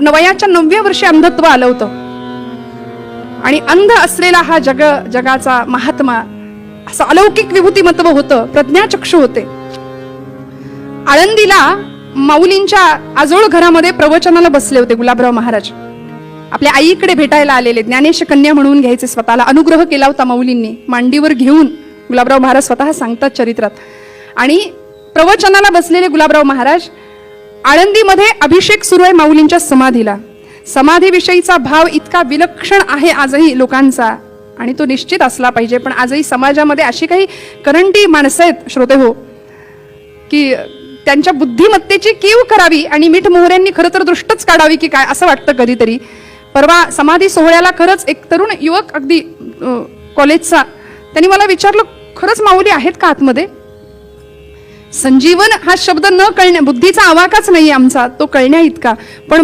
वयाच्या 9व्या वर्षी अंधत्व आलं होतं आणि अंध असलेला हा जगाचा महात्मा असं अलौकिक विभूतिमत्व होतं, प्रज्ञाचक्षु होते. आळंदीला माऊलींच्या आजोळ घरामध्ये प्रवचनाला बसले होते गुलाबराव महाराज. आपल्या आईकडे भेटायला आलेले, ज्ञानेश कन्या म्हणून घ्यायचे स्वतःला, अनुग्रह केला होता माऊलींनी मांडीवर घेऊन. गुलाबराव महाराज स्वतः सांगतात चरित्रात. आणि प्रवचनाला बसलेले गुलाबराव महाराज, आळंदीमध्ये अभिषेक सुरू आहे माऊलींच्या समाधीला. समाधीविषयीचा भाव इतका विलक्षण आहे आजही लोकांचा, आणि तो निश्चित असला पाहिजे. पण आजही समाजामध्ये अशी काही करंटी माणसं आहेत श्रोते हो, की त्यांच्या बुद्धिमत्तेची कीव करावी आणि मीठ मोहऱ्यांनी खरं तर दृष्टच काढावी की काय असं वाटतं कधीतरी. परवा समाधी सोहळ्याला खरंच एक तरुण युवक अगदी कॉलेजचा, त्यांनी मला विचारलं, खरंच माऊली आहेत का आतमध्ये? संजीवन हा शब्द न कळण्या, बुद्धीचा आवाकाच नाही आमचा तो कळण्या इतका, पण